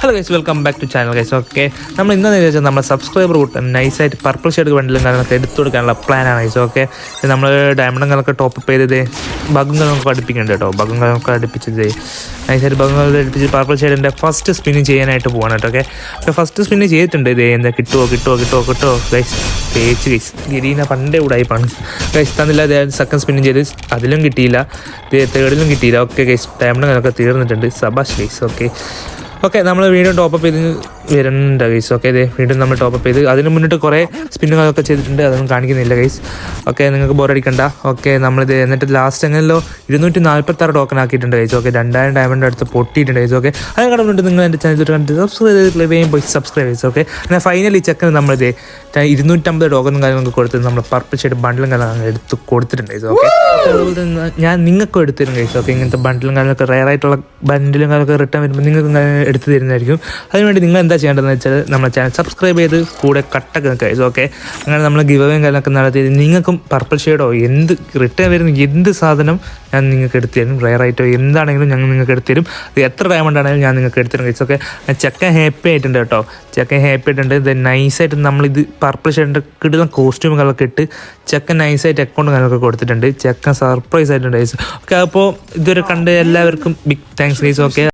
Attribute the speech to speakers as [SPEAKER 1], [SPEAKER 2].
[SPEAKER 1] Hello guys, welcome back to channel guys. Okay, നമ്മൾ ഇന്നെന്ന് വെച്ചാൽ നമ്മൾ സബ്സ്ക്രൈബർ കൂട്ടാൻ നൈസായിട്ട് പർപ്പിൾ ഷെയ്ഡ് ബണ്ടിലും കാര്യങ്ങളൊക്കെ എടുത്തു കൊടുക്കാനുള്ള പ്ലാനാണ് ഗൈസ്. ഓക്കെ, നമ്മൾ ഡയമണ്ടും കാര്യങ്ങളൊക്കെ ടോപ്പ് ചെയ്തത് ബഗും കാര്യങ്ങളൊക്കെ അടുപ്പിക്കുന്നുണ്ട് കേട്ടോ. ബഗും കാര്യങ്ങളൊക്കെ അടുപ്പിച്ചത് നൈസായിട്ട് ബഗും കാര്യങ്ങൾ അടുപ്പിച്ച് പർപ്പിൾ ഷെയ്ഡിൻ്റെ ഫസ്റ്റ് സ്പിന്ന് ചെയ്യാനായിട്ട് പോകാൻ കേട്ടോ. ഓക്കെ, ഫസ്റ്റ് സ്പിന്ന് ചെയ്തിട്ടുണ്ട്. ഇത് എന്താ കിട്ടുമോ ഗൈസ്. തേച്ച് ഗൈസ് ഗിരീന പണ്ടേ ഉടായിപ്പാണ് ഗൈസ്. തന്നില്ല സെക്കൻഡ് സ്പിന്നും ചെയ്ത് അതിലും കിട്ടിയില്ല, തേർഡിലും കിട്ടിയില്ല. ഓക്കെ ഗൈസ്, ഡയമണ്ടും കാര്യങ്ങളൊക്കെ തീർന്നിട്ടുണ്ട്. സബാഷ് ഗൈസ്. ഓക്കെ, നമ്മൾ വീണ്ടും ടോപ്പപ്പ് ചെയ്ത് വരുന്നുണ്ട് ഗൈസ്. ഓക്കെ, ഇതേ വീണ്ടും നമ്മൾ ടോപ്പപ്പ് ചെയ്ത് അതിന് മുന്നിട്ട് കുറേ സ്പിന്നുകളൊക്കെ ചെയ്തിട്ടുണ്ട്, അതൊന്നും കാണിക്കുന്നില്ല ഗൈസ്. ഓക്കെ, നിങ്ങൾക്ക് ബോറടിക്കണ്ട. ഓക്കെ, നമ്മളിത് എന്നിട്ട് ലാസ്റ്റ് എങ്ങനെയല്ലോ 246 ടോക്കൺ ആക്കിയിട്ടുണ്ട് ഗൈസ്. ഓക്കെ, 2000 ഡയമണ്ട് അടുത്ത് പൊട്ടിയിട്ടുണ്ട് ഗൈസ്. ഓക്കെ, അത് കണ്ടുകൊണ്ട് നിങ്ങൾ എൻ്റെ ചാനൽ കണ്ടിട്ട് സബ്സ്ക്രൈബ് ചെയ്തിട്ട് വേഗം പോയി സബ്സ്ക്രൈബ് ചെയ്തു. ഓക്കെ, അങ്ങനെ ഫൈനലി ചെക്കന് നമ്മളിത് 250 ടോക്കണും കാര്യങ്ങളൊക്കെ കൊടുത്ത് നമ്മൾ പർപ്പിൾ ഷെയ്ഡ് ബണ്ടിലും കാര്യങ്ങളൊക്കെ എടുത്ത് കൊടുത്തിട്ടുണ്ട് ഗൈസ്. ഓക്കെ, അതുപോലെ ഞാൻ നിങ്ങൾക്കും എടുത്തിരും ഗൈസ്. ഓക്കെ, ഇങ്ങനത്തെ ബണ്ടിലും കാര്യങ്ങളൊക്കെ റെയർ ആയിട്ടുള്ള ബണ്ടിലും കാര്യങ്ങളൊക്കെ റിട്ടേൺ വരുമ്പോൾ നിങ്ങൾക്ക് എടുത്തു തരുന്നതായിരിക്കും. അതിനുവേണ്ടി നിങ്ങൾ എന്താ ചെയ്യേണ്ടതെന്ന് വെച്ചാൽ നമ്മുടെ ചാനൽ സബ്സ്ക്രൈബ് ചെയ്ത് കൂടെ കട്ടൊക്കെ ഗൈസ്. ഓക്കെ, അങ്ങനെ നമ്മൾ ഗിവ് അവേയും കാര്യങ്ങളൊക്കെ നടത്തി നിങ്ങൾക്കും പർപ്പിൾ ഷെയ്ഡോ എന്ത് റിട്ടേൺ വരുന്ന എന്ത് സാധനം ഞാൻ നിങ്ങൾക്ക് എടുത്തു തരും. റെയർ ആയിട്ടോ എന്താണെങ്കിലും ഞങ്ങൾ നിങ്ങൾക്ക് എടുത്തു തരും. അത് എത്ര ഡയമണ്ട് ആണെങ്കിലും ഞാൻ നിങ്ങൾക്ക് എടുത്തു തരും ഗൈസ്. ഓക്കെ, ചെക്കൻ ഹാപ്പി ആയിട്ടുണ്ട് കേട്ടോ. ചെക്കൻ ഹാപ്പി ആയിട്ടുണ്ട്. ഇത് നൈസായിട്ട് നമ്മളിത് പർപ്പിൾ ഷെയ്ഡിൻ്റെ കിട്ടുന്ന കോസ്റ്റ്യൂമുകളൊക്കെ ഇട്ട് ചെക്കൻ നൈസായിട്ട് അക്കൗണ്ട് കാര്യങ്ങളൊക്കെ കൊടുത്തിട്ടുണ്ട്. ചെക്കൻ സർപ്രൈസ് ആയിട്ടുണ്ട് ഗൈസ്. ഓക്കെ, അപ്പോൾ ഇതുവരെ കണ്ട് എല്ലാവർക്കും ബിഗ് താങ്ക്സ് ഗൈസ്. ഓക്കെ.